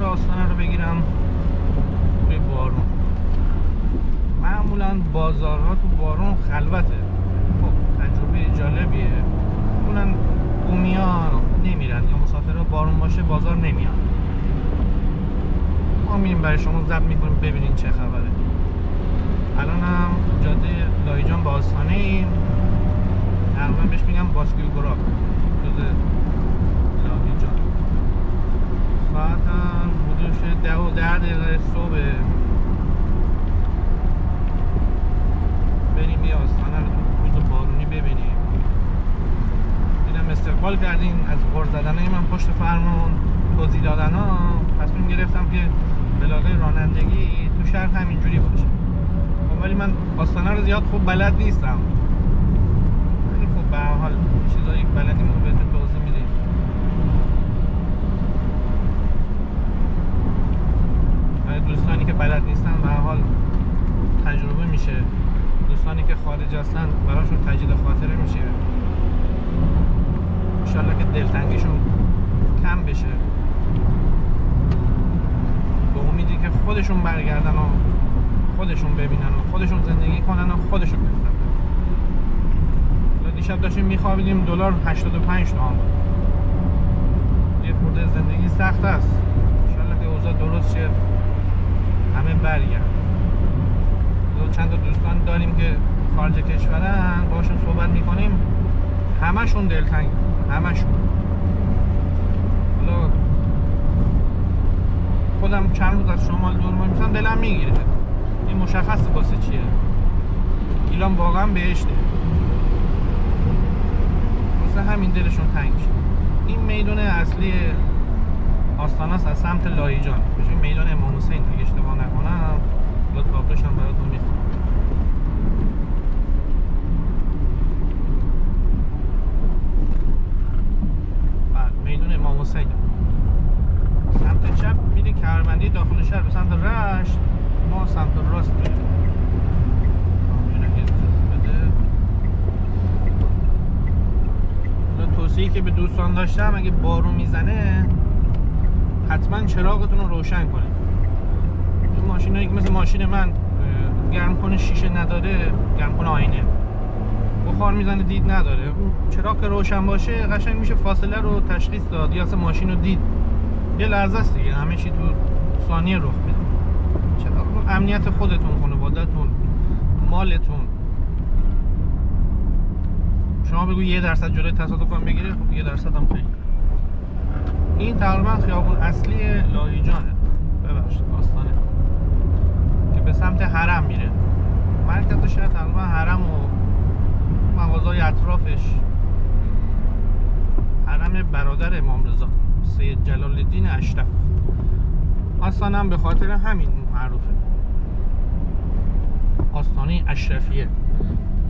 بازار آستانه رو بگیرم توی بارون. معمولا بازارها تو بارون خلوته. خب تجربه جالبیه. معمولا بومیان نمیرن یا مسافرها بارون باشه بازار نمیان. ما میریم برای شما ضبط میکنیم ببینین چه خبره. الان هم جاده لاهیجان با آستانه ایم. تقریبا بهش میگم باسکیوگرا جاده لاهیجان. ساعت هم حدودش 10 صبح. بریم یه آستانه رو تو روز بارونی ببینیم. دیدم استقبال کردین از غر زدنای من پشت فرمون، توضیح دادن ها. تصمیم گرفتم که بلاغه رانندگی تو شهر همینجوری باشه. ولی من آستانه رو زیاد خوب بلد نیستم. ولی خب به هر حال چیزایی بلدیم رو بهتون توضیح میدیم. برای دوستانی که بلد نیستن به هر حال تجربه میشه. دوستانی که خارج هستن براشون تجدید خاطره میشه. انشالله که دلتنگیشون کم بشه. به امیدی که خودشون برگردن و خودشون ببینن و خودشون زندگی کنن و خودشون ببینن. دیشب داشتیم میخوابیدیم دلار 85 تومان. یه خورده زندگی سخت است. انشالله که اوضاع درست شه همه برگردن. چند تا دوستان داریم که خارج کشورن باشون صحبت میکنیم همشون دلتنگ، همشون. حالا خودم چند روز از شمال دور میشم دلم میگیره. این مشخصه واسه چیه. ایران واقعا بهشته. واسه همین دلشون تنگ شد. این میدان اصلی آستانه است از سمت لاهیجان. بشه میدان امام حسین اگه اشتباه نکنم. لطفاً هم براتون میخونم. میدون امام حسین. سمت چپ میره کهربندی داخل شهر به سمت رشت. ما سمت راست بریم. توصیه‌ای که به دوستان داشتم اگه بارون میزنه حتما چراغتون رو روشن کنید. این ماشینایی که مثل ماشین من گرمکنه شیشه نداره، گرمکنه آینه، بخار میزنه دید نداره، چراغ که روشن باشه قشنگ میشه فاصله رو تشخیص داد یا اصلا ماشین رو دید. یه لحظه است دیگه، همه چی تو ثانیه رخ میده. چراغ امنیت خودتون، خانواده‌تون، مالتون. شما بگو 1% جلوی تصادف هم بگیره، خب 1% هم خیلی. این تقریبا خیابون اصلی لاهیجانه، ببخشید آستانه، که به سمت حرم میره. مرکز شهر تقریبا حرم و مغازه‌های اطرافش. حرم برادر امام رضا سید جلال الدین اشرف. آستانه هم به خاطر همین معروفه، آستانه اشرفیه،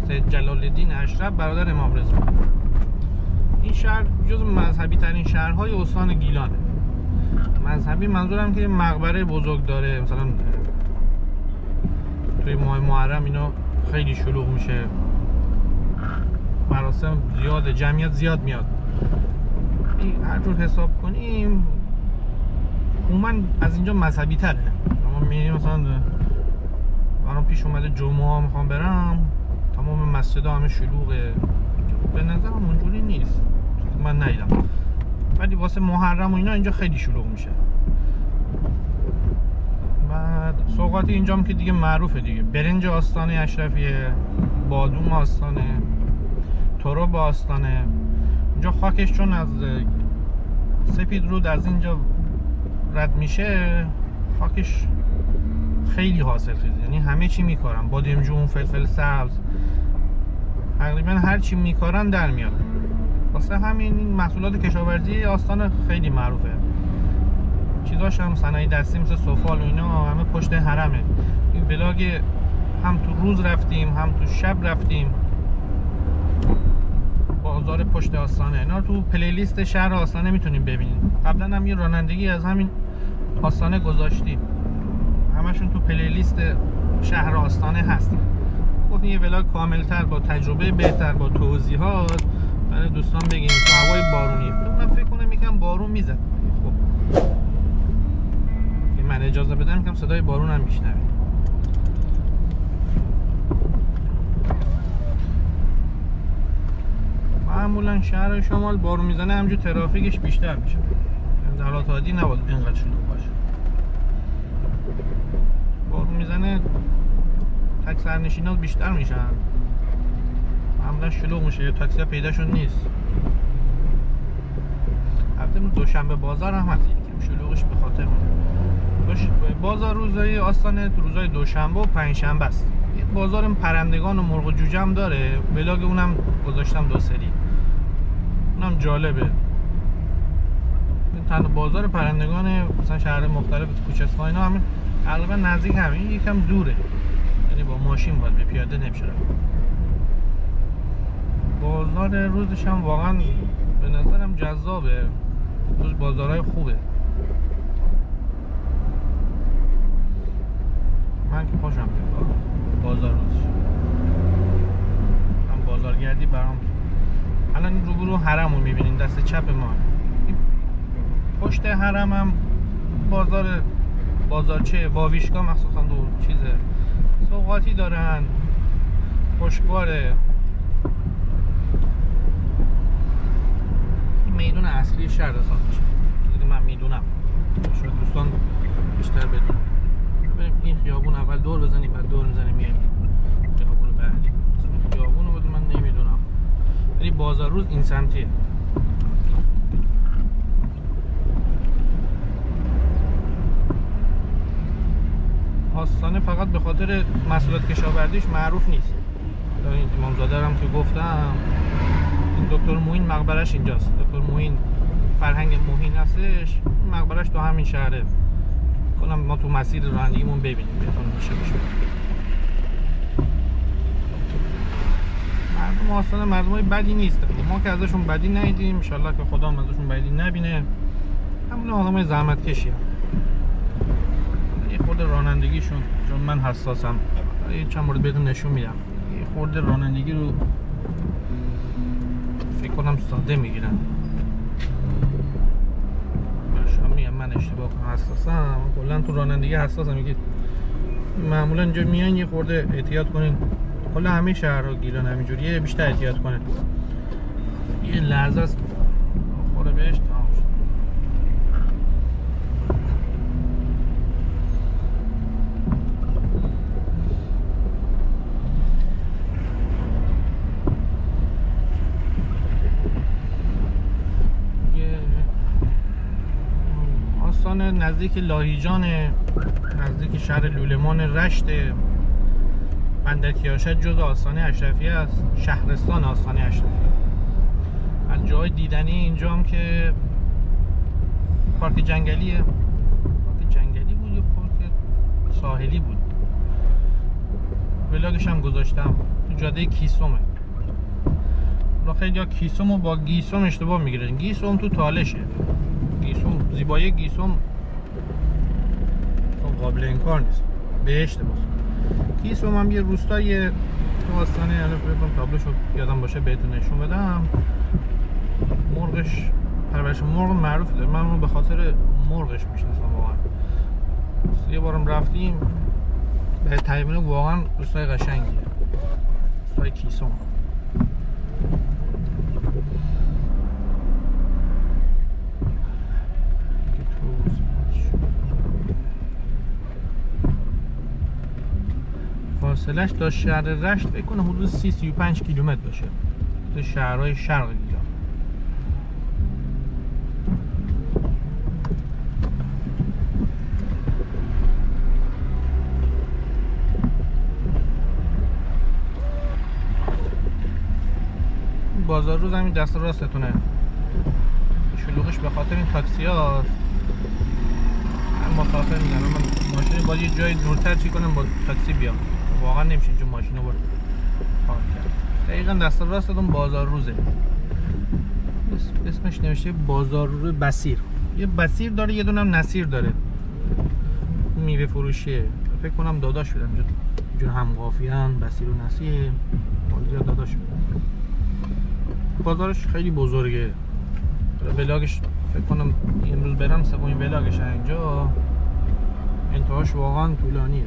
سید جلال الدین اشرف برادر امام رضا. این شهر جز مذهبی ترین شهرهای استان گیلانه. مذهبی منظورم که مقبره بزرگ داره، مثلا توی ماه محرم اینا خیلی شلوغ میشه، مراسم زیاده، جمعیت زیاد میاد. هر جور حساب کنیم عموما از اینجا مذهبی تره. ما میریم مثلا برام پیش اومده جمعه ها میخوام برم، تمام مسجد ها همه شلوغه. به نظرم اونجوری نیست، من ندیدم. ولی واسه محرم و اینا اینجا خیلی شلوغ میشه. بعد سوغاتی اینجام که دیگه معروفه دیگه، برنج آستانه اشرفیه، بادوم آستانه، تراب آستانه. اینجا خاکش چون از سپید رود از اینجا رد میشه، خاکش خیلی حاصل خیزه، یعنی همه چی میکارن، بادمجون، فلفل سبز، تقریبا هر چی میکارن در میاد. واسه همین محصولات کشاورزی آستانه خیلی معروفه. چیزاش هم صنایع دستی مثل سفال و اینا همه پشت حرمه. این ولاگ هم تو روز رفتیم هم تو شب رفتیم. بازار پشت آستانه اینا تو پلیلیست شهر آستانه میتونیم ببینیم. قبلا هم یه رانندگی از همین آستانه گذاشتیم، همشون تو پلیلیست شهر آستانه هست. گفتیم یه ولاگ کاملتر با تجربه بهتر با توضیحات برای دوستان بگیم تو هوای بارونی. من فکر کنم یکم بارون میزد. خب اجازه بدم که صدای بارون هم میشنوید. معمولا شهر شمال بارون میزنه همجور ترافیکش بیشتر میشه. در حالات عادی نباید اینقدر شلوغ باشه. بارون میزنه تک سرنشینا بیشتر میشن، معمولا شلوغ میشه، یا تاکسی پیداشون نیست. البته دوشنبه بازار هم هست که شلوغش به خاطر بازار روزای آستانه روزای دوشنبه و پنجشنبه است. یه بازار پرندگان و مرغ و جوجه هم داره، ولاگ اونم گذاشتم 2 سری، اونم جالبه. تنها بازار پرندگان مثلا شهر مختلف کوچه اصفهان اینا همین تقریبا نزدیک همین، یکم دوره، یعنی با ماشین باید به پیاده نمیشه. بازار روزش هم واقعا به نظرم جذابه، روز بازارهای خوبه. من که خوشم میاد بازار روزش. من بازارگردی برام. الان روبرو حرم رو میبینین دست چپ ما، پشت حرم هم بازارچه واویشگاه مخصوصا دو چیزه سوغاتی دارن، خوشگواره. این میدون اصلی شهر حساب میشه، چیزی من میدونم، شاید دوستان بیشتر بدون. بریم این خیابون اول دور بزنیم، بعد دور میزنیم میایم خیابون بعدی. اسم خیابون رو بدون من نمیدونم، ولی بازار روز این سمتیه. آستانه فقط به خاطر محصولات کشاورزیش معروف نیست. این امامزاده هم که گفتم، این دکتر موین مقبرش اینجاست. دکتر موین فرهنگ موین هستش، مقبرش تو همین شهره. کنم ما تو مسیر رانندگیمون ببینیم بهتون میشه بشه. مردم آستانه مردمای بدی نیست، ما که ازشون بدی ندیدیم، ان شاءالله که خدا ازشون بدی نبینه. همون آدمای زحمت کشی خود رانندگیشون، چون من حساسم، یه چند مورد بهتون نشون میدم. یه خورده رانندگی رو فکر کنم ساده میگیرن. من اشتباه کنم حساسم، کلا تو رانندگی حساسم. میگه معمولا اینجا میان یه خورده احتیاط کنین، کلا همه شهرها گیرن همینجوریه، بیشتر احتیاط کنین. یه لحظه است خوره بهش تمام شد. نزدیک لاهیجان، نزدیک شهر لولمان رشت. بندر کیاشت جز آستانه اشرفیه است، شهرستان آستانه اشرفیه. از جای دیدنی اینجا هم که پارک جنگلیه. پارک جنگلی بود یا پارک ساحلی بود، ولاگش هم گذاشتم. تو جاده کیسومه. را خیلی ها کیسومو با گیسوم اشتباه میگیرن. گیسوم تو تالشه. گیسوم زیبایی گیسوم قابل انکار نیست، بهشت باشه. گیسوم هم یه روستای تو آستانه، الان فکر تابلوشو یادم باشه بهتون نشون بدم. مرغش پرورش مرغ معروف داره، من اونو به خاطر مرغش میشناسم واقعا. یه بارم رفتیم به تایمینه، واقعا روستای قشنگیه، روستای کیسوم. فاصلش تا شهر رشت بکنه حدود 30-35 کیلومتر باشه، تو شهرهای شرق گیلان. بازار روز همین دست راستتونه. شلوغش به خاطر این تاکسی هاست. مسافر میزنم، من ماشین باید یه جای دورتر چی کنم با تاکسی بیام، واقعا نمیشه اینجا ماشین رو پارک کرد. دقیقا دست راستتون بازار روزه. اسمش نوشته بازار روز بصیر. یه بصیر داره، یه دونه هم نصیر داره، میوه فروشیه. فکر کنم داداش شدن اینجا هم قافیان، بصیر و نصیر زیاد داداش شدن. بازارش خیلی بزرگه. ولاگش فکر کنم امروز برم سومین ولاگش اینجا. انتهاش واقعا طولانیه.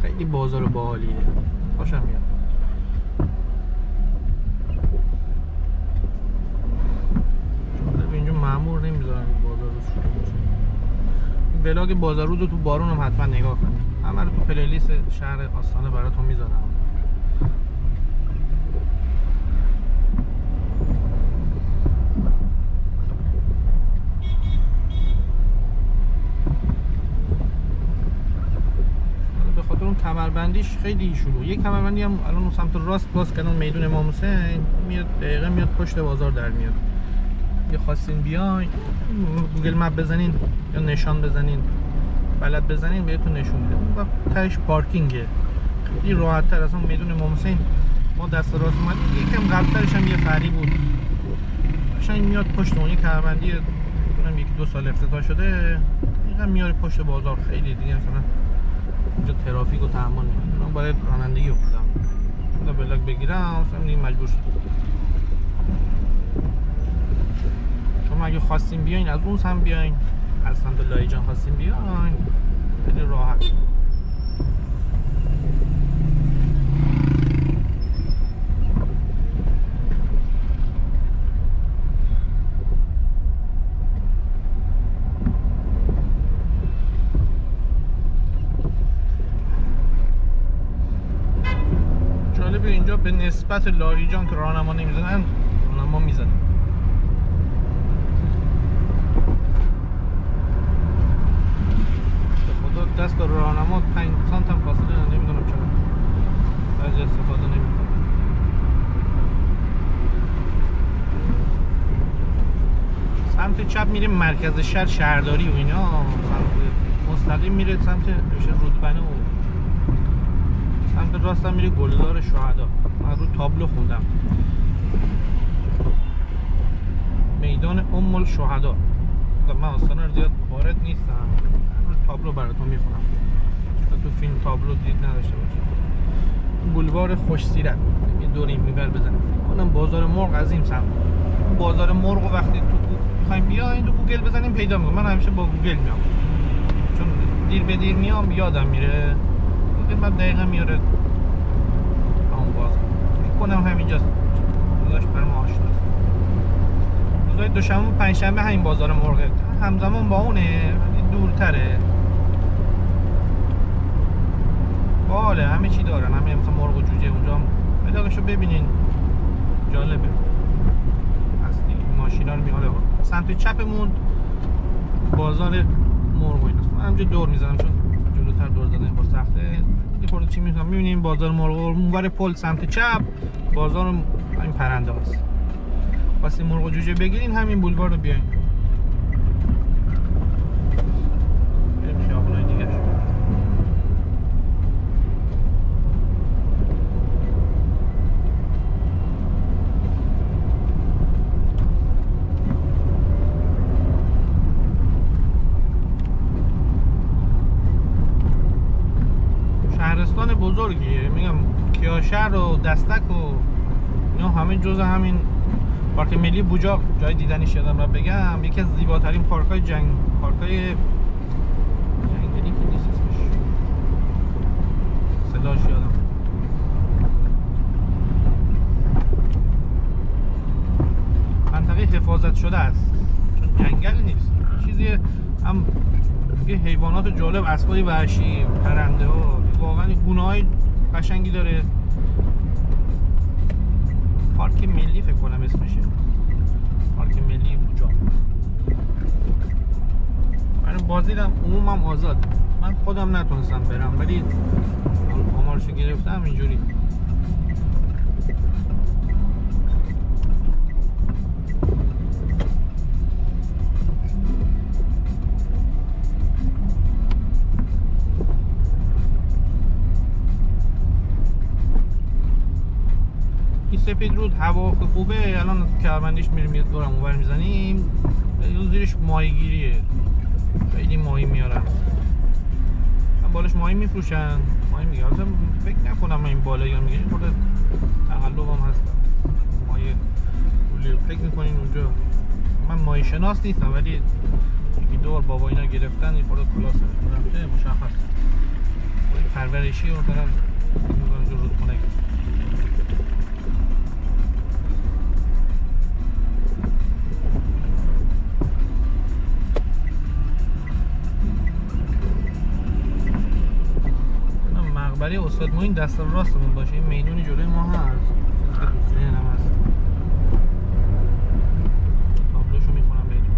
خیلی بازار باحالیه، خوشم میاد. اینجا مأمور نمیذارن بازار روز شروع بشه. این ولاگ بازار روز رو تو بارون هم حتما نگاه کنید. همه رو تو پلیلیست شهر آستانه براتون میذارم. به خاطر اون کمربندیش خیلی شلوغ. یک کمربندی هم الان اون سمت راست باز کردن میدون امام حسین، میاد دقیقاً میاد پشت بازار در میاد. یه خواستین بیاین گوگل مپ بزنین یا نشان بزنین بلد بزنین بهتون نشون میده. اون تهش پارکینگه، خیلی راحت تر از اون میدون امام حسین. ما دست راست اومدیم یکم قبلترش هم یه فری بود، قشنگ میاد پشت اون. یه کمربندی کنم 1-2 سال افتتاح شده، اینقدر میاره پشت بازار. خیلی دیگه مثلا اینجا ترافیک رو تحمل نمیکنه. من باید رانندگی افتادم خدا بلاک بگیرم، مثلا دیگه مجبور شدم. شما اگه خواستین بیاین از اون سمت بیاین، از سمت لایجان خواستین بیاین، خیلی راحت. جالبه اینجا به نسبت لایجان که راهنما نمیزنن، راهنما میزنن. دست راهنما 5 سانت هم فاصله نمیدونم چرا بعضی استفاده نمیکنه. سمت چپ میره مرکز شهر، شهرداری و اینا. سمت مستقیم میره سمت رودبنه و سمت راست هم میره گلدار شهدا. من رو تابلو خوندم میدان ام الشهدا. من آستانه رو زیاد وارد نیستم، تابلو براتون میخونم چون تو فیلم تابلو دید نداشته باشه. بولوار خوش سیرت یه دور این میبر بزنم. کنم بازار مرغ از این سمت. بازار مرغ و وقتی تو میخوایم بیاین تو گوگل بزنیم پیدا میکنم. من همیشه با گوگل میام چون دیر به دیر میام یادم میره. گوگل من دقیقا میاره اون بازار. میکنم همینجاست، روزاش برام آشناست. روزای دوشنبه و پنجشنبه همین بازار مرغ همزمان با اونه، دورتره. باله همه چی دارن، همه مثلا مرغ و جوجه اونجا هم بداغشو ببینین جالبه. اصلی ماشینا رو میاره سمت چپمون بازار مرغ و ایناست. من همینجا دور میزنم چون جلوتر دور زدن بار سخته. یه خورده چی میتونم میبینیم بازار مرغ اونور پل سمت چپ بازار همین پرنده هاست. واسه مرغ و جوجه بگیرین همین بولوار رو بیاین. شهرستان بزرگیه، میگم کیاشهر و دستک و اینا همه جزء همین پارک ملی بوجاق. جای دیدنیش یادم را بگم یکی از زیباترین پارک‌های پارک‌های جنگلی که نیست اسمش صداش یادم. منطقه حفاظت شده است چون جنگل نیست، چیزی هم یه حیوانات جالب، اسبای وحشی، پرنده ها، واقعا گونه‌های قشنگی داره. پارک ملی فکر کنم اسمشه، پارک ملی بوجاق. برای بازدیدم عمومم آزاد، من خودم نتونستم برم ولی آمارشو گرفتم اینجوری. سپید رود هوا خوبه. الان کمربندیش میریم یه دورم اونور میزنیم. زیرش ماهیگیریه، خیلی ماهی میارن. بالاش ماهی میفروشن، ماهی میگیرن. فکر نکنم این بالا یا میگیرن خورده تقلب هم هست. ماهی فکر میکنین اونجا. من ماهی شناس نیستم ولی یکی دور بابا اینا گرفتن این خورده کلاس رفته مشخص پرورشی رو دارن رودخونه. مقبره استاد معین دست راستمون باشه. این میدونی جلوی ما هست، ذهنم هست، تابلوشو میخونم بهتون.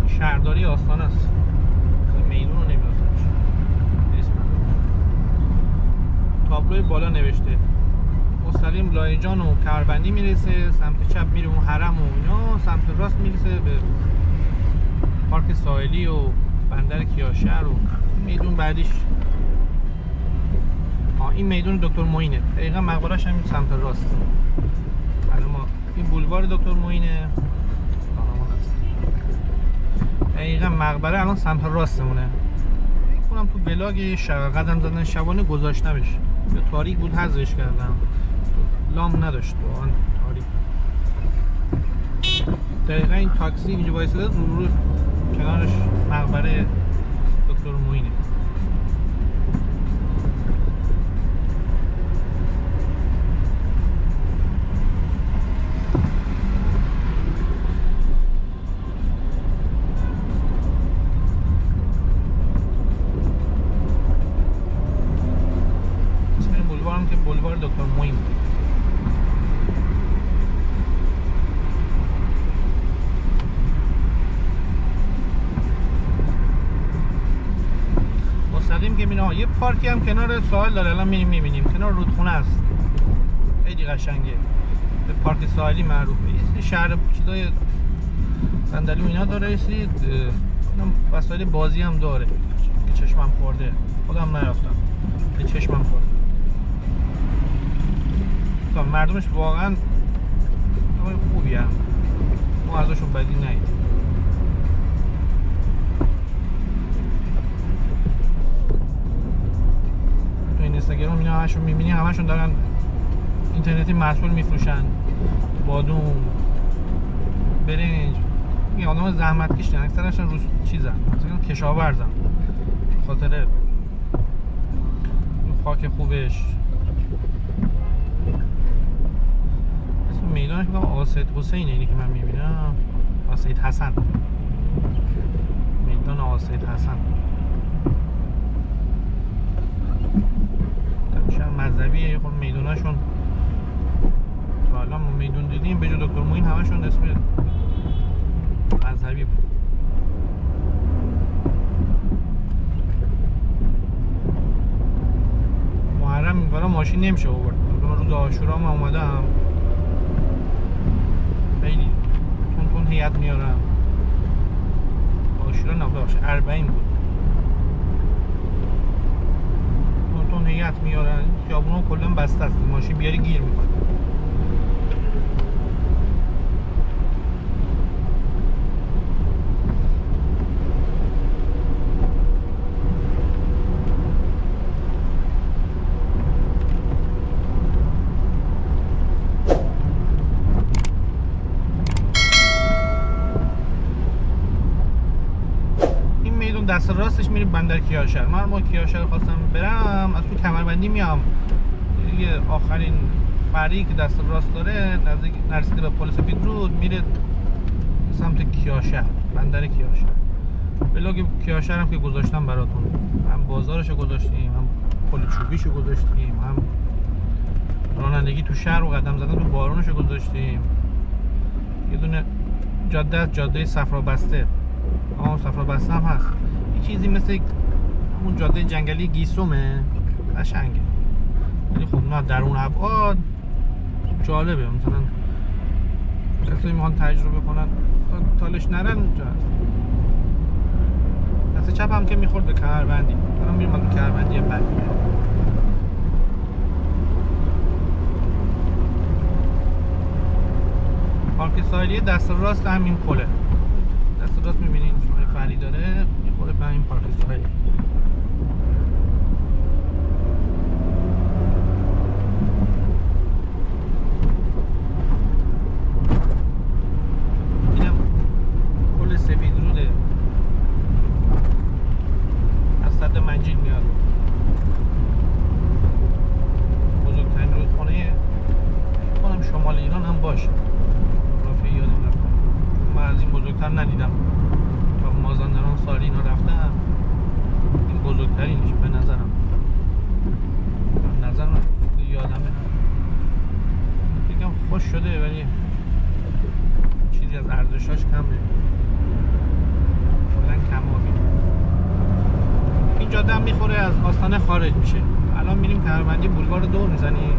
شهرداری آستانه است، میدون رو نمیدونستمش. تابلوی بالا نوشته مستقیم لایجان و کمربندی میرسه، سمت چپ میره اون حرم و اینا، سمت راست میرسه به پارک ساحلی و بندر کیاشهر و میدون بعدیش. این میدون دکتر معینه، دقیقا مقبره‌اش هم سمت راست. الان ما این بولوار دکتر معینه، دقیقا مقبره الان سمت راستمونه. فکر کنم تو ولاگ قدم زدن شبانه گذاشتمش، به تاریک بود حذفش کردم، لام نداشت واقعا تاریک. دقیقا این تاکسی اینجا وایساده رو کنارش مقبره دکتر معینه. اسم این بولوار هم که بولوار دکتر معین بود. مستقیم که میبینیم یه پارکی هم کنار ساحل داره، الان میبینیم کنار رودخونه است، خیلی قشنگه، به پارک ساحلی معروفه. یه شهر چیزای صندلی اینا داره، یه سری وسایل بازی هم داره که چشمم خورده، خودم نرفتم به چشمم خورده. مردمش واقعا خوبی هم، ما ازشون بدی نهید. اینستاگرام اینا همشون میبینی، همشون دارن اینترنتی محصول میفروشن، بادوم، برنج. این آدم زحمت کشیدن، اکثرشون روز چیزن، مثلا کشاورزن، خاطر خاک خوبش. اسم میدانش میگم آقا سید حسین، اینی که من میبینم آقا سید حسن، میدان آقا سید حسن. شهر مذهبیه، یه خود میدوناشون تا الان ما میدون دیدیم به جای دکتر معین همشون اسم مذهبی بود. محرم بالا ماشین نمیشه آورد، روز عاشورا من اومدم خیلی تون هیئت میارن. عاشورا نباشه، اربعین بود، هیئت میارن، خیابونا کلا بسته است، ماشین بیاری گیر میکنه. دست راستش میری بندر کیاشهر. من کیاشهر خواستم برم، از تو کمربندی میام دیگه، آخرین فرعی که دست راست داره نزدیک نرسیده به پل سفید رود میره سمت کیاشهر، بندر کیاشهر. بلاگ کیاشهر هم که گذاشتم براتون، هم بازارشو گذاشتیم، هم پل چوبیشو گذاشتیم، هم رانندگی تو شهر و قدم زدن تو بارونشو گذاشتیم. یه دونه جاده، جاده صفرابسته، صفرابسته هم هست، یه چیزی مثل همون جاده جنگلی گیسومه، قشنگه. ولی خب نه در اون ابعاد جالبه، مثلا کسایی میخوان تجربه کنن تالش نرن اونجا هست. دست چپ هم که میخورد به کمربندی، الان میریم تو کمربندی بعدی. پارک ساحلی دست راست همین پله، دست راست میبینید شما فرعی داره میخوره به این پارک ساحلی. خوش شده ولی چیزی از ارزشاش کمه، کلا کمابی. این جاده هم میخوره از آستانه خارج میشه. الان میریم کمربندی بولوار رو دور میزنیم،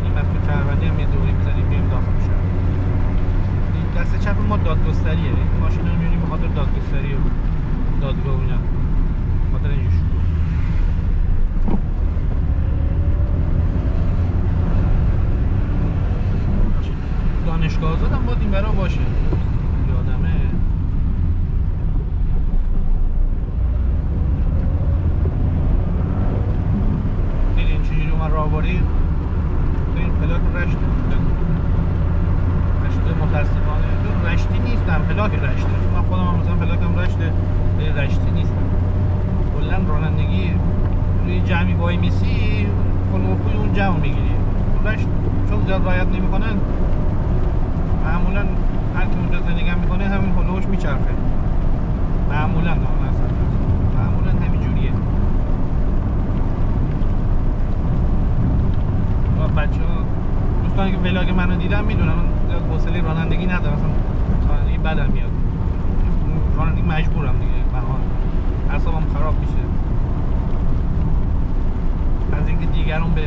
این وقت تو کمربندی هم یه دوری میزنیم میریم داخل شهر. این دست چپ ما دادگستریه، این ماشین رو میبینیم به خاطر دادگستری و دادگاه و اینا، خاطر اینجور شروع. دانشگاه آزاد هم باید این برا باشه، یادمه. دیدین چجوری اومد راه باری؟ این پلاک رشته متاسفانه رشتی نیستم، پلاک رشته. من خودم هم مثلا پلاکم رشته، رشتی نیستم. کلا رانندگی روی جمعی وای میسی خلوخوی اون جمع میگیری. رشت چون زیاد رعایت نمیکنن معمولا هر کی اونجا زندگی میکنه همین هلوش میچرخه. معمولا همین جوریه. و بچه‌ها دوستانی که ولاگ منو دیدن میدونن من زیاد حوصله رانندگی ندارم، اصلا رانندگی بدم میاد. رانندگی مجبورم دیگه، اعصابم خراب میشه. از اینکه دیگران به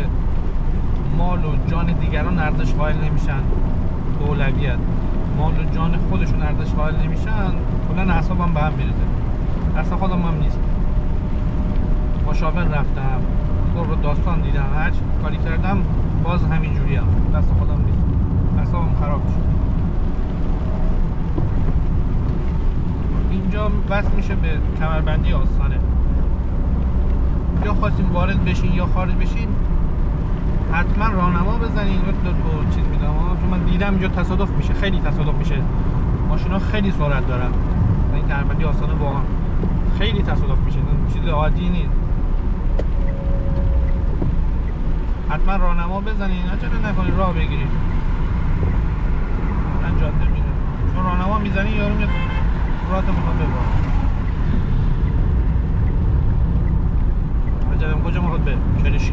مال و جان دیگران ارزش قائل نمیشن، به اولویت مال و جان خودشون ارزش قائل نمیشن، کلا اعصابم به هم میریزه. اصلا خودم هم نیست. مشاور رفتم، رو داستان دیدم، هر کاری کردم باز همین جوری هم دست خودم نیست، اعصابم خراب میشه. اینجا وصل میشه به کمربندی آستانه. یا خواستیم وارد بشین یا خارج بشین حتما راهنما بزنین. تو چیز میدم چون من دیدم اینجا تصادف میشه، خیلی تصادف میشه، ماشینا خیلی سرعت دارن. این کمربندی آستانه واقعا خیلی تصادف میشه، چیز عادی نیست. حتما راهنما بزنین، عجله نکنین راه بگیرید. من جاده میره چون راهنما میزنین یارو میاد راهتون میخواد ببره. عجله کجا میخواد بره؟ 46.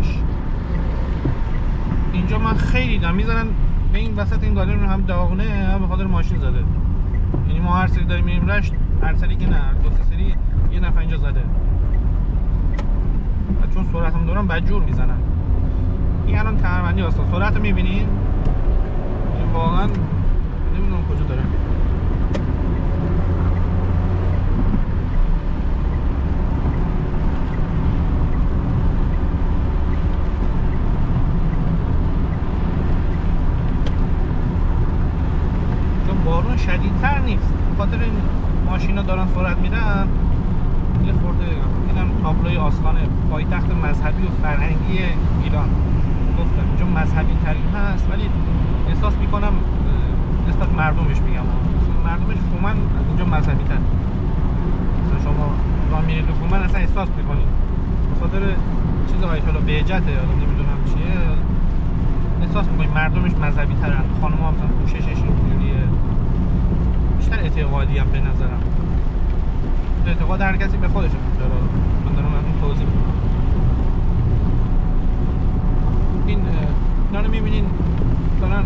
اینجا من خیلی دیدم میزنن به این وسط این گالری رو، هم داغونه هم به خاطر ماشین زده. یعنی ما هر سری داریم میریم رشت، هر سری که نه، دو سه سری یه نفر اینجا زده. و چون سرعتم دارم بدجور میزنن. این الان کمربندی آستانه سرعت میبینین؟ این واقعا نمیدونم کجا داره. چون بارون شدیدتر نیست، بخاطر این ماشینا دارن سرعت میرن. یه خورده اینم تابلوی آستانه پایتخت مذهبی و فرهنگی ایران. گفتم اینجا مذهبی ترین هست ولی احساس میکنم نسبت مردمش میگم مردمش فومن از اینجا مذهبی تر. مثلا شما راه میرید فومن اصلا احساس میکنید به خاطر چیز آیت الله بهجته یا نمیدونم چیه، احساس میکنید مردمش مذهبی ترن. خانم‌ها مثلا پوششش اینجوریه، بیشتر اعتقادی هم به نظرم. اعتقاد هر کسی به خودشه داره. من دارم این توضیح میدم. اینا رو میبینین دارن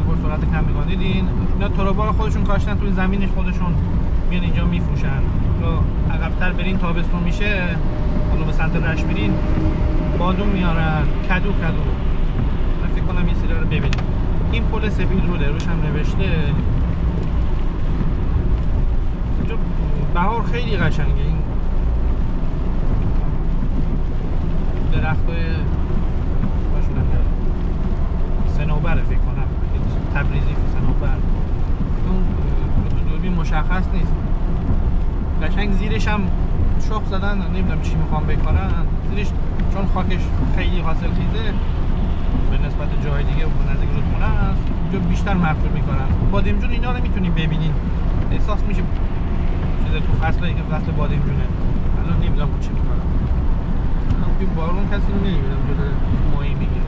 با سرعت کم میگن. دیدین اینا تروبار خودشون کاشتن توی زمینش، خودشون میان اینجا میفروشن. رو عقب‌تر برین تابستون میشه، حالا به سمت رشت میرین بادوم میارن، کدو. من فکر کنم این سری رو ببینید. این پل سفید روش هم نوشته. اینجا بهار خیلی قشنگه. این درختای صنوبره فکر کنم، تبریزی صنوبر. اون دوربین مشخص نیست. قشنگ زیرش هم شخ زدن، نمیدونم چی میخوام بکنن زیرش، چون خاکش خیلی حاصل خیزه به نسبت جای دیگه و نزدیک رودخونه است، اونجا بیشتر محصول میکنن. بادمجون اینا رو میتونیم ببینین، احساس میشه چیز تو فصلی که فصل بادمجونه. الان نمیدونم چی میکنن. الان بارون کسی رو نمیبینم جلوی ماهی میگیره.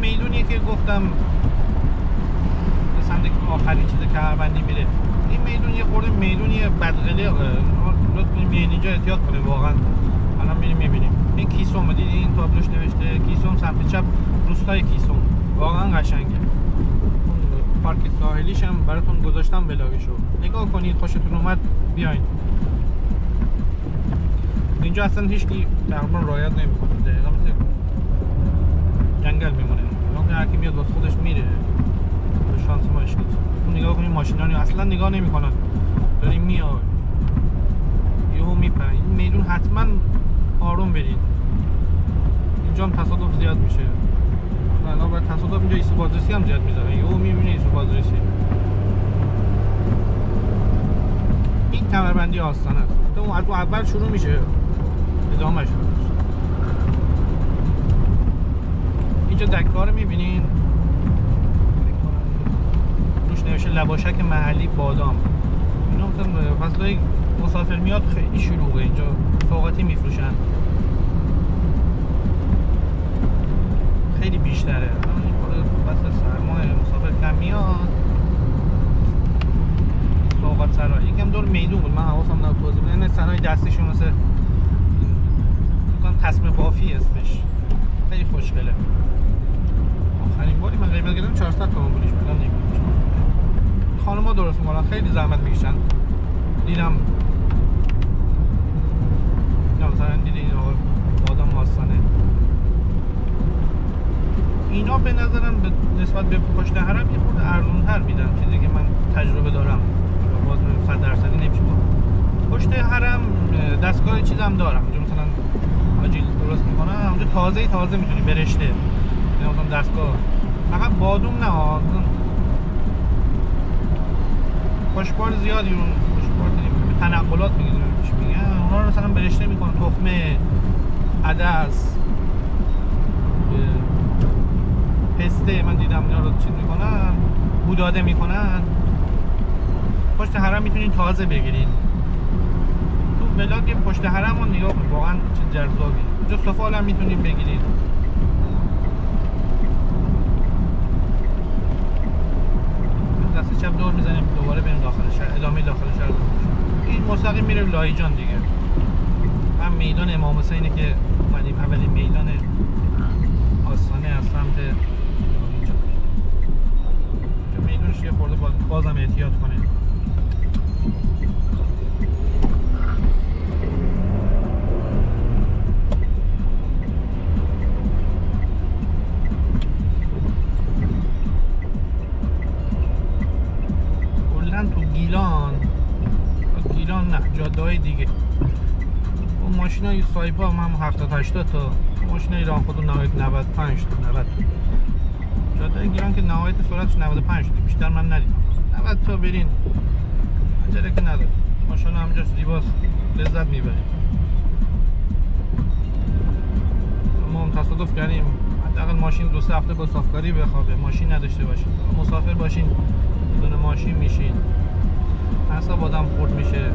میدونیه که گفتم به سمت آخرین چیز کمربندی میره. این میدون یه خورده میدونیه بدقلقه. لطف کنیم بیاین اینجا احتیاط کنیم واقعا. الان میریم میبینیم این کیسوم، دیدین این تابلوش نوشته کیسوم سمت چپ، روستای کیسوم. واقعا قشنگه. پارک ساحلیش هم براتون گذاشتم بلاگشو، نگاه کنید خوشتون اومد بیاین. اینجا اصلا هیچ کی تقریبا رعایت نمیکنه، دقیقاً مثل جنگل میمونه. اون هر کی میاد واسه خودش میره. به شانس ما اشکال. اون نگاه کنید ماشینانی اصلا نگاه نمیکنن. داریم میاد. یهو میپرن. این میدون حتما آروم برید. اینجا هم تصادف زیاد میشه. الان باید تصادف اینجا ایسو بازرسی هم زیاد میذاره. یهو میبینی ایسو بازرسی. این کمربندی آستانه است. تو اول شروع میشه. ادامهش هست. اینجا دکار رو میبینین. روش نوشته لباشک محلی بادام. اینا مثلا فصلای مسافر میاد خیلی شلوغه اینجا. سوغاتی میفروشن. خیلی بیشتره. فصل سرما مسافر کم میاد. سوغات سرای یکم دور میدون بود. من حواسم نبود توضیح بدم. این صنایع دستیشون مثل دکان قسم بافی اسمش. خیلی خوشگله. آخرین باری من قیمت گرفتم 400 تومان پولش بدم نمیدونم. خانم‌ها درست میکنن، خیلی زحمت میکشن. دیدم مثلا دیدین بادام آستانه. اینا به نظرم نسبت به پشت حرم یه خورده ارزان‌تر میدن، چیزی که من تجربه دارم. باز 100% نمیشه گفت. پشت حرم دستگاه چیزام دارم. اونجا مثلا آجیل درست میکنن، اونجا تازه میتونی برشته. یعنی مثلا دستگاه فقط بادوم نه، خوشبار زیادی اون خوشبار به تنقلات میگن اونا رو مثلا برشته میکنن، تخمه، عدس، پسته من دیدم اینا رو چیز میکنن، بوداده میکنن. پشت حرم میتونین تازه بگیرین. تو بلاگ پشت حرم رو نگاه کن، واقعا چه جذابی. اونجا سفال هم میتونین بگیرین. دست چپ دور میزنیم دوباره بریم داخل شهر، ادامه داخل شهر. این مستقیم میره لایجان دیگه. هم میدان امام حسینه که اومدیم، اولین میدان آستانه از سمت لایجان. میدونش یه خورده بازم احتیاط کنه. تو گیلان نه، جاده‌های دیگه اون ماشینای سایپا هم 70-80 تا، ماشینای راه خود نهایت 95 تا 90 تا. جاده گیلان که نهایت سرعتش 95 تا، بیشتر من ندیدم. 90 تا برین، عجله که نداره. ماشین همینجا زیباست، لذت میبریم. ما هم تصادف کردیم، حداقل ماشین 2-3 هفته با صافکاری بخوابه، ماشین نداشته باشین. مسافر باشین بدون ماشین میشین، اعصاب آدم خورد میشه.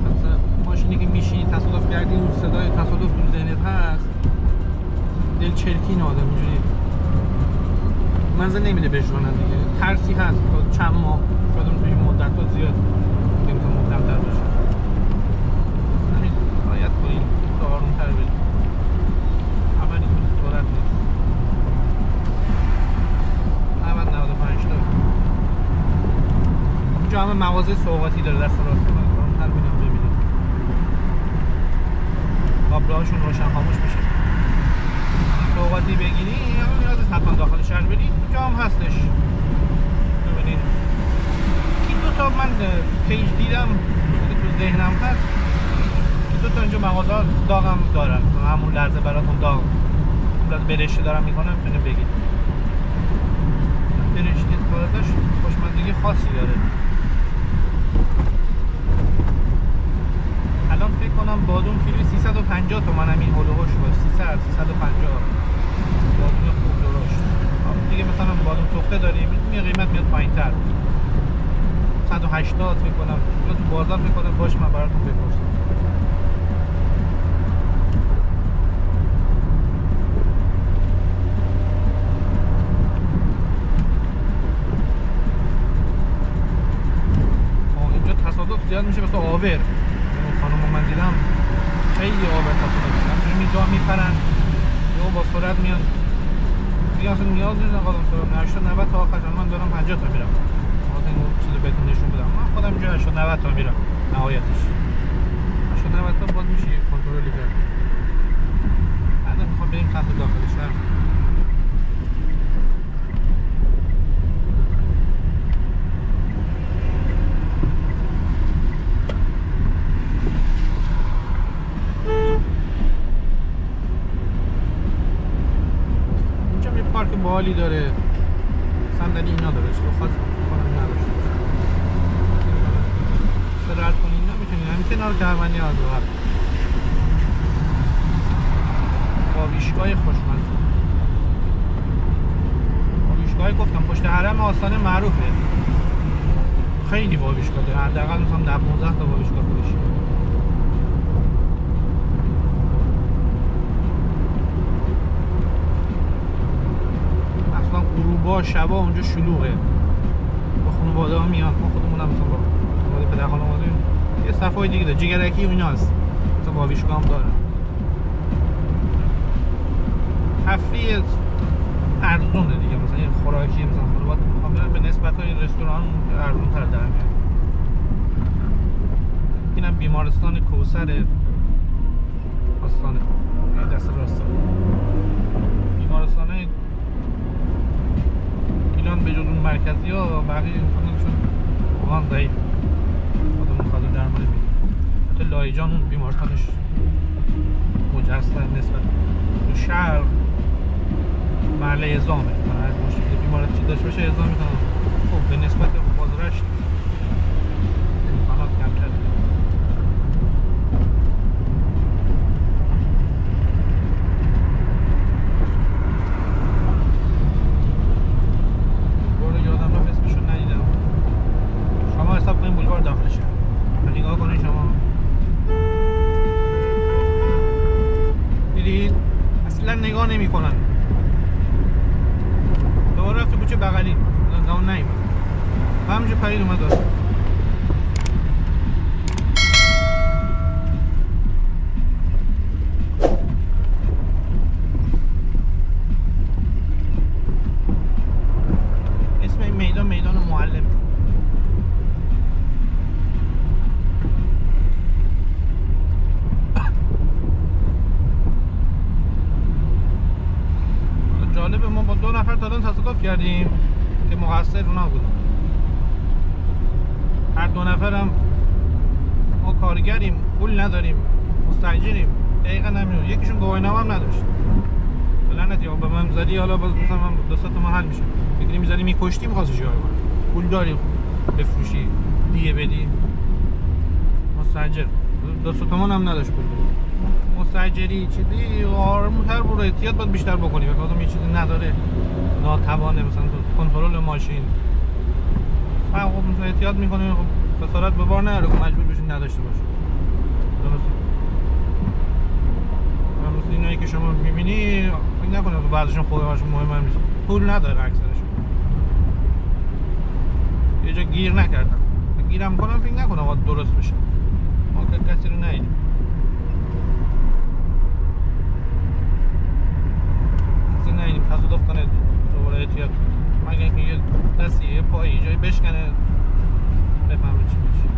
مثلا ماشینی که میشین تصادف کردی، اون صدای تصادف تو ذهنت هست، دل چرکین آدم اینجوری مزه نمیده بشونن دیگه. ترسی هست تا چند ماه، شاید اون توی مدت ها زیاد نمیتون محکم‌تر بشه. همین رعایت کنین تا آروم‌تر برید. اولی تو سرعت نیست. 95 تا. اینجا همه مغازه سوغاتی داره، دست راست کنن. هر میدونم ببینید. تابلوهاشون روشن خاموش میشه. سوغاتی بگیری همه نیاز حتما داخل شهر برید. اینجا هم هستش. ببینید. این دو تا من پیج دیدم تو ذهنم هست. این دو تا اینجا مغازه داغم دارن. همون لحظه براتون داغ برشته دارم میکنم، اینو بگید. برشته کارتاش خوشمزگی خاصی داره. الان فکر کنم بادوم کیلوی 350 تومن همین هولوش باشه. 350 بادوم خوب درشت. دیگه مثلا بادوم سوخته داریم، این قیمت میاد پایین‌تر. 180 فکر کنم. تو بازار فکر کنم باشه، من براتون بپرسم. زیاد میشه میشه مثل آبر. اون خانم من دیدم خیلی آبر تصادف میشن همجوری میدوام میپرن یا با سرعت میان دیگه اصلا نیاز نیست قدم سرعت 80 90 تا آخرش من دارم 50 تا میرم واسه این چیزو بهتون نشون بدم من خودم اینجا 80 90 تا میرم نهایتش 80 90 تا باز میشه کنترلی کرد بعد میخوام بریم سمت داخل شهر پارک باحالی داره صندلی اینا داره تو خاص کنم نداشت استراحت کنین نمیتونین همین کنار کروانی از راحت واویشگاه خوشمزه واویشگاه گفتم پشت حرم آستانه معروفه خیلی واویشگاه داره حداقل مثلا 10 15 تا واویشگاه خودش غروبا شبا اونجا شلوغه با خانواده ها میان ما خودمون هم مثلا با خانواده پدر خانواده یه صفای دیگه داره جگرکی و ایناست مثلا واویشگاه هم داره تفریح ارزونه دیگه مثلا یه خوراکی مثلا خانواده میخوام برن به نسبت های رستوران ارزون تر در میاد اینم بیمارستان کوثر آستانه دست راست بیمارستان ایران به جز اون مرکزی ها بقیه امکاناتشون واقعا ضعیف خودمون خاطر درمان میدیم حتی لایجان اون بیمارستانش مجسم نسبت تو شهر محله اعزامه هر مشکل بیمارت چی داشت باشه اعزام میکنم خب به نسبت بازرش امکانات کمتر حساب کنیم بولوار داخل شهر نگاه کنید شما دیدید اصلا نگاه نمی کنن دوباره رفت تو کوچه بغلی اون نایمد همینجا پرید اومد داشت اسم این میدان معلم جالبه ما با 2 نفر دادن تصادف کردیم که مقصر اونا بودن هر 2 نفرم ما کارگریم پول نداریم مستاجریم دقیقا نمیدونم یکیشون گواهینامه هم نداشت لعنتی به من زدی حالا باز مثلا من دستات ما حل میشه فکری میزدی میکشتی می‌خواستی چیکار کنی پول داری بفروشی دیگه بدی مستاجر 200 تومان هم نداشت پول مستاجری چیزی آروم‌تر برو احتیاط باید بیشتر بکنی وقتی آدم یه چیزی نداره ناتوانه مثلا کنترل ماشین خب مثلا احتیاط میکنه خب خسارت به بار نره که مجبور بشین نداشته باشه درسته مثلا اینایی که شما میبینی فکر نکنه تو بعضیشون خودشون مهم نیست پول نداره اکثرشون یه جا گیر نکردن گیرم کنم فکر نکنه آقا درست بشه ما که کسی رو ندیدیم نهیدیم تصادف کنه دوباره احتیاط مگر اینکه یه دستی یه پایی جایی بشکنه بفهمه چی میشه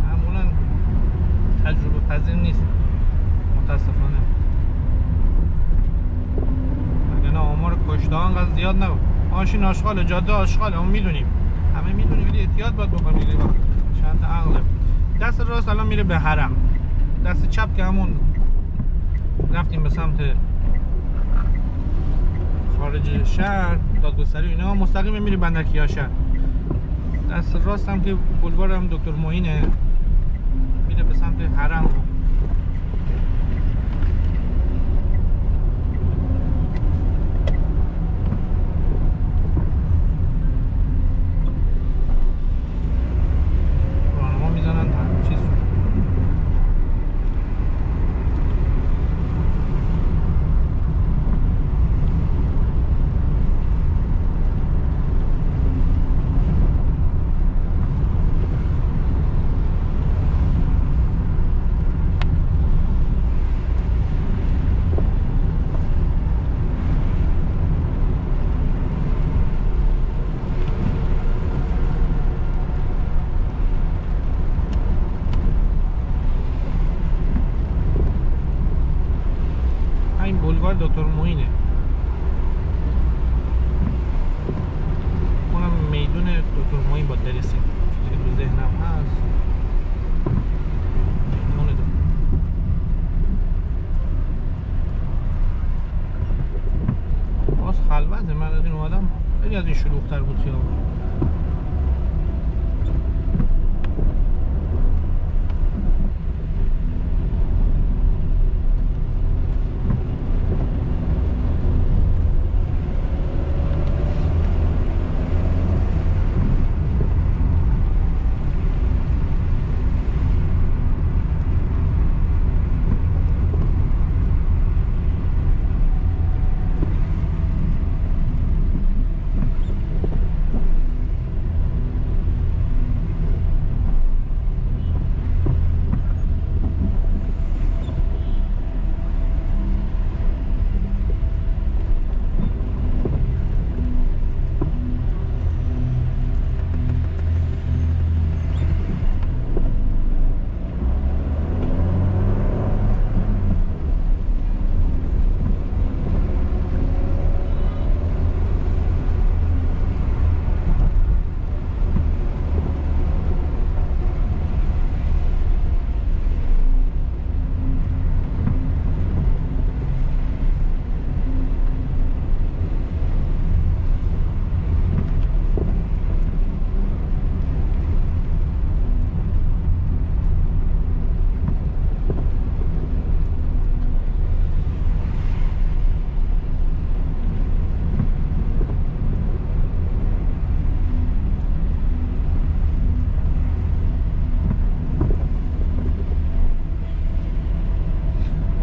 معمولا تجربه پذیر نیست متاسفانه مگر نه آمار کشته ها انقدر زیاد نبود ماشین آشغاله جاده آشغاله اون میدونیم همه میدونیم ولی احتیاط باید بکنیم چند تا عقله دست راست الان میره به حرم دست چپ که همون رفتیم به سمت خارج شهر دادگستری اینا مستقیم میره بندرکیا شهر دست راست هم که بولوار هم دکتر معینه میره به سمت حرم راهنما میزنن چیز بلوار دکتر معینه. اونم میدون دکتر معین با درسه چیزی که تو ذهنم هست اونه دو. باز خلوته. من از این اومدم خیلی از این شلوغ‌تر بود خیابون.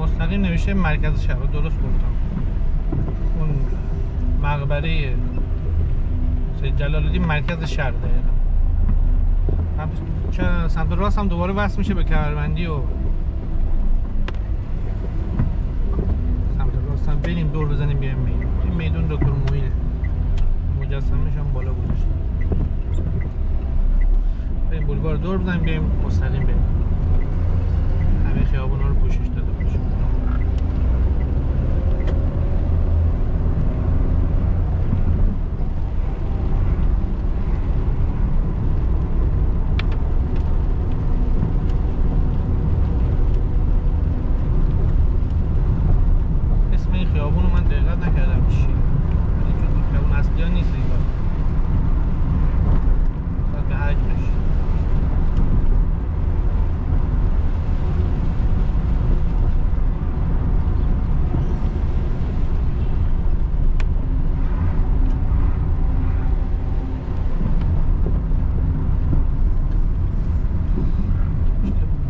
مستقیم نوشته مرکز شهر. درست گفتم. اون مقبره سید جلال الدین مرکز شهر دقیقا. سمت راست هم دوباره وصل میشه به کمربندی و سمت راست هم بریم دور بزنیم بیایم میدون. این میدون دکتر معینه. مجسمه‌ش هم بالا گذاشته. بریم بولوار دور بزنیم بیایم مستقیم بریم. همه خیابونا رو پوشش داده باشه. اسم این خیابون رو من دقت نکردم چیه. ولی جزو خیابون اصلی ها نیست این بار. باید به حجمش.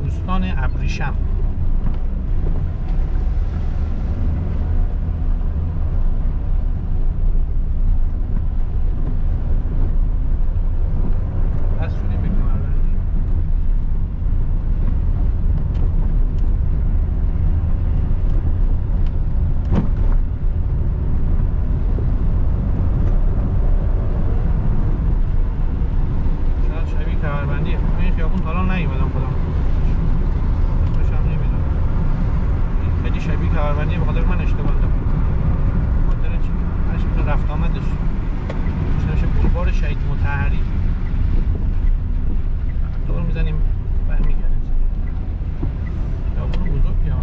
بوستان ابریشم. از شدیم به کمربندی. شاید شبیه کمربندیه. من این خیابون تا الان نیومدم خودم. اسمش هم نمیدونم. خیلی شبیه کمربندیه. به خاطر من اشتباه دادم. به خاطر چی؟ هرچی رفت آمدش میشه بولوار شهید مطهری. دور میزنیم برمیگردیم. خیابون بزرگی ها.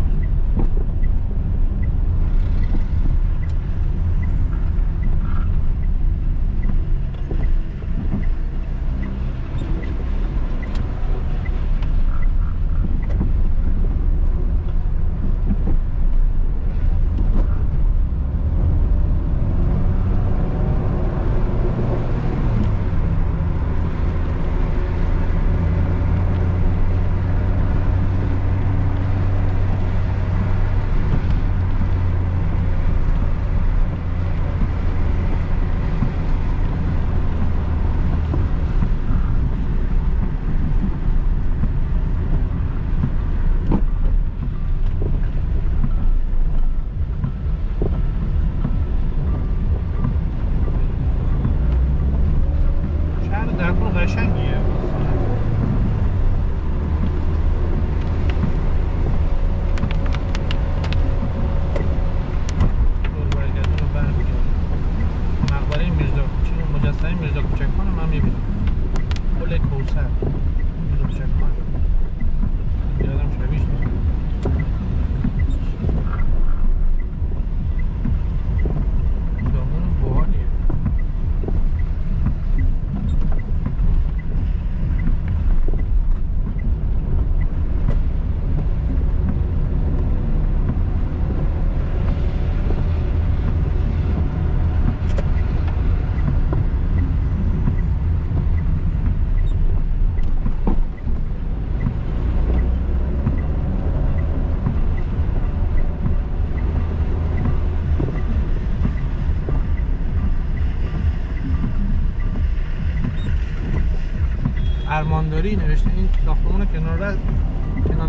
فرمانداری نوشته. این ساختمان کنار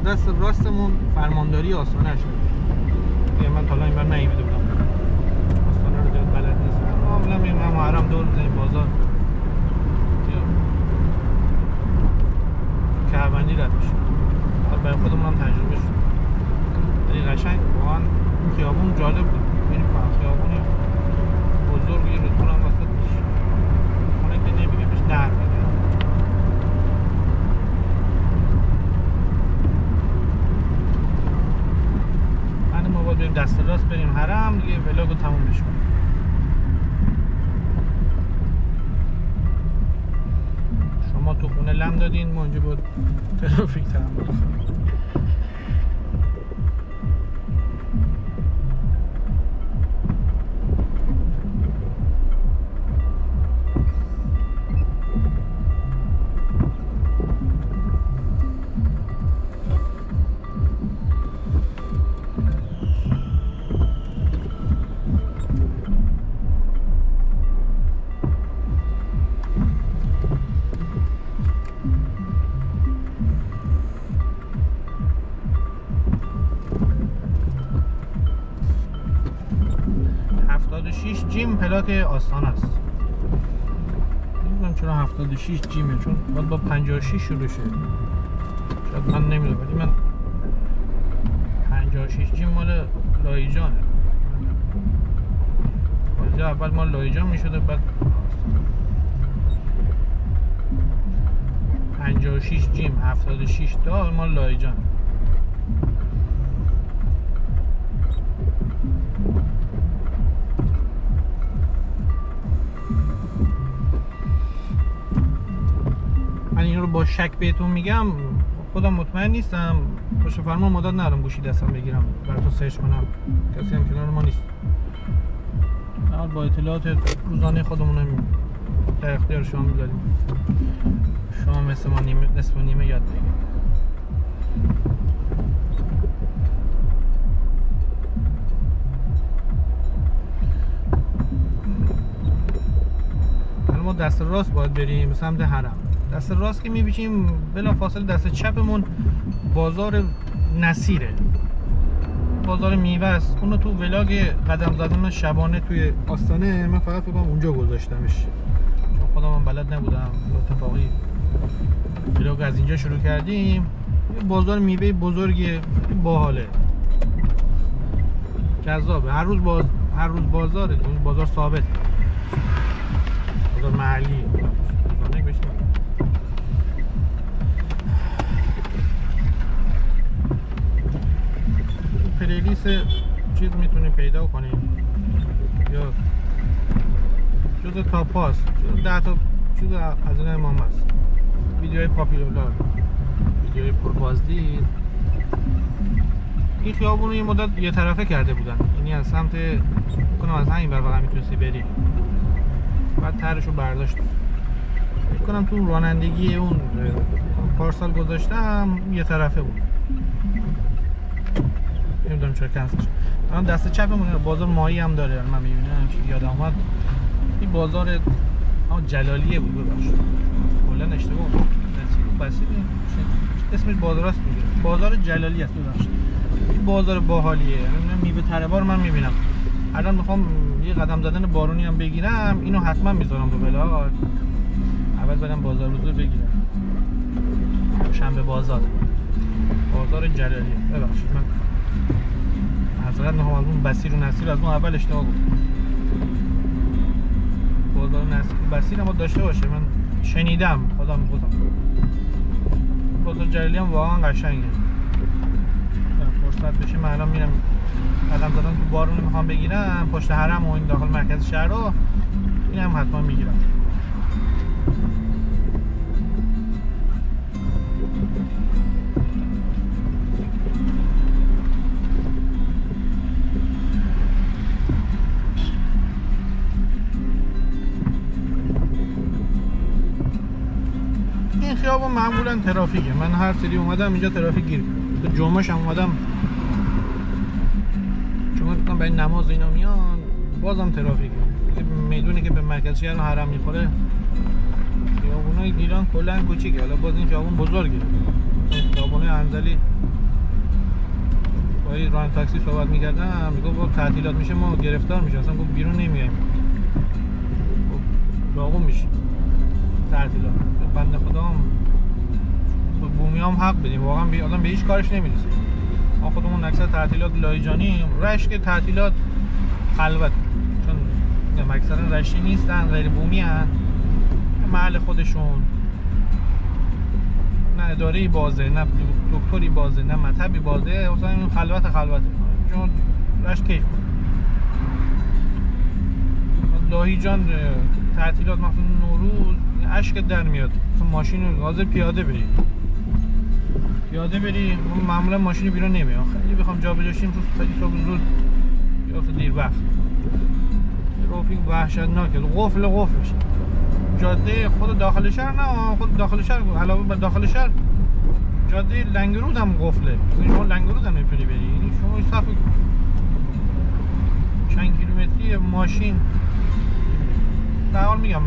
دست راستمون فرمانداری آستانه شد. من تا الان این بر نیومده بودم آستانه رو زیاد بلد نیستم. معمولا میریم هم محرم دور بزنیم بازار کهبندی رد میشه. برای خودمون هم تجربه شد، ولی قشنگ واقعا این خیابون جالب بود. میریم خیابون بزرگ یه رودخونه هم وسطش، خونه که نمیگیمش نهر میگه. بعد ما باید بریم دست راست بریم حرم دیگه، ولاگو تموم بشه. شما تو خونه لم دادین، ما اینجا بود ترافیک تحمل کنیم. جیم پلاک آستانه است. نمیدونم چرا 76 جیمه، چون باید با 56 شروع شه. شاید من نمیدونم، ولی من 56 جیم مال لایجانه. بازی اول مال لایجان میشده، بعد 56 جیم 76 تا مال لایجان. من این رو با شک بهتون میگم، خودم مطمئن نیستم. پشت فرمان مدت ندارم گوشی دستم بگیرم براتون سرچ کنم، کسی هم کنار ما نیست. فقط با اطلاعات روزانه خودمون در اختیار شما میذاریم. شما مثل ما نصف و نیمه یاد بگیرید. ما دست راست باید بریم سمت حرم. دست راست که میبیشیم بلا فاصله دست چپمون بازار نصیره، بازار میوه است. اونو تو ولاگ قدم زدن شبانه توی آستانه من فقط فکرم اونجا گذاشتمش، چون خودم هم بلد نبودم. اتفاقی ولاگ از اینجا شروع کردیم. بازار میوه بزرگی باحاله، جذابه. هر روز بازاره، بازار ثابت، بازار محلی. پلیلیست چیز میتونیم پیدا کنیم، یا جز تاپ هاست، جز 10 تا چیز از این امام هست. ویدیوهای پاپیولار، ویدیوهای پربازدید. این خیابون رو یه مدت یه طرفه کرده بودن، یعنی از سمت کنم از همین بر فقط میتونستی بری، بعد طرحش رو برداشت. فکر کنم تو رانندگی اون پارسال گذاشتم یه طرفه بود، نمیدونم چرا کنسل شد. الان دست چپمون بازار ماهی هم داره، من میبینم چی یادم اومد. این بازار جلالیه بود، ببخشید کلا اشتباه بود. بسیاری اسمش بازار است میگه، بازار جلالی است، ببخشید. این بازار باحالیه. نمیدونم میوه تره بار من میبینم. الان میخوام یه قدم زدن بارونی هم بگیرم، اینو حتما میذارم رو بلاگ. اول برم بازار روزو بگیرم. شنبه بازار جلالیه. ببخشید من حضرت میخوام از اون بصیر و نصیر از اون اول اشتباه گفتم. بازار نصیر بصیر هم داشته باشه، من شنیدم، خدا میگفتم. بازار جلالی هم واقعا قشنگه. فرصت بشه من الان میرم قدم زدن تو بارون میخوام بگیرم پشت حرم و این داخل مرکز شهر رو، اینم حتما میگیرم. این خیابون معمولا ترافیکه. من هر سری اومدم اینجا ترافیک گیر کردم. تو جمعه‌ش هم اومدم، چون برای نماز اینا میان، بازم ترافیکه. میدونی که به مرکز شهر حرم میخوره، خیابون خیابونای گیلان کلا کوچیکه، حالا باز این خیابون بزرگه. خیابون انزلی با این ران تاکسی صحبت می‌کردم، میگفت با تعطیلات میشه ما گرفتار میشه، اصلا گفت بیرون نمیایم، لاغون میشه تعطیلات. بنده خدا هم بومی هم حق بدیم، واقعا آدم به هیچ کارش نمیرسه. ما خودمون اکثر تعطیلات لایجانی رشک تعطیلات خلوت، چون اکثرا رشتی نیستن، غیر بومی هن، محل خودشون، نه اداره بازه، نه دکتری بازه، نه مطبی بازه، مثلا این خلوته چون رشت کیف کن. لاهی جان تعطیلات مثلا نوروز اشک در میاد، ماشین حاضر پیاده بری معمولا ماشین بیرون نمیاد، خیلی بخوام جا بجاشیم تو خیلی صبح زود یا دیر وقت رافیق وحشتناکه، قفل میشه جاده خود داخل شهر، نه خود داخل شهر علاوه بر داخل شهر جاده لنگرود هم قفله، شما لنگرود هم نمیتونی بری، یعنی شما صف چند کیلومتری ماشین. در حال میگم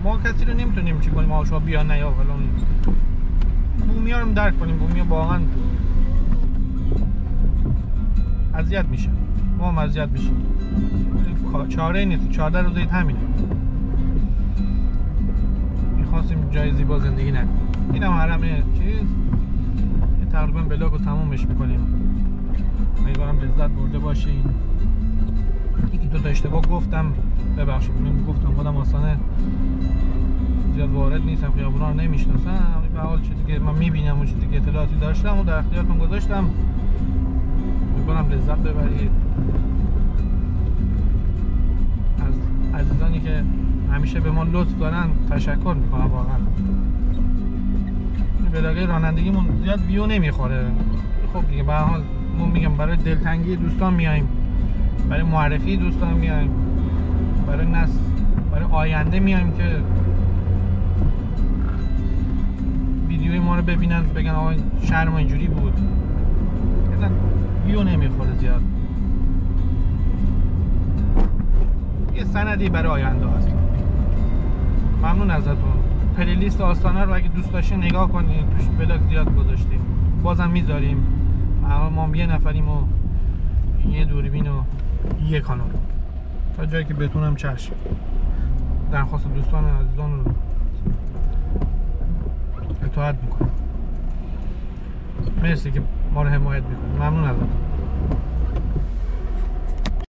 ما کسی رو نمیتونیم چی کنیم، شما بیا نه یا فلان، بومی ها رو درک کنیم، بومی ها واقعا اذیت میشه، ما هم اذیت میشیم، چاره نیست، 14 روز همینه. میخواستیم جای زیبا زندگی نکنیم، این هم حرم چیز تقریبا بلاک رو تمومش میکنیم. امیدوارم لذت برده باشین. یکی دو تا اشتباه گفتم ببخشید، من گفتم خودم آستانه زیاد وارد نیستم، خیابونا رو نمیشناسم، به حال چیزی که من میبینم و چیزی که اطلاعاتی داشتم و در اختیارتون گذاشتم. امیدوارم لذت ببرید. از عزیزانی که همیشه به ما لطف دارن تشکر میکنم واقعا. بلاگه رانندگیمون زیاد ویو نمیخوره، خب دیگه به هر حال ما میگم برای دلتنگی دوستان میایم، برای معرفی دوستان میایم، برای برای آینده میایم که ویدیوی ما رو ببینن بگن آقا شهر ما اینجوری بود. اصلا ویو نمیخوره زیاد، یه سندی برای آینده هست. ممنون ازتون. پلیلیست آستانه رو اگه دوست داشتین نگاه کنید، توش بلاگ زیاد گذاشتیم، بازم میذاریم. ما یه نفریم و یه دوربین و یه کانال، تا جایی که بتونم چشم. درخواست دوستان عزیزان رو اطاعت میکنم. مرسی که ما رو حمایت میکنید، ممنون ازتون.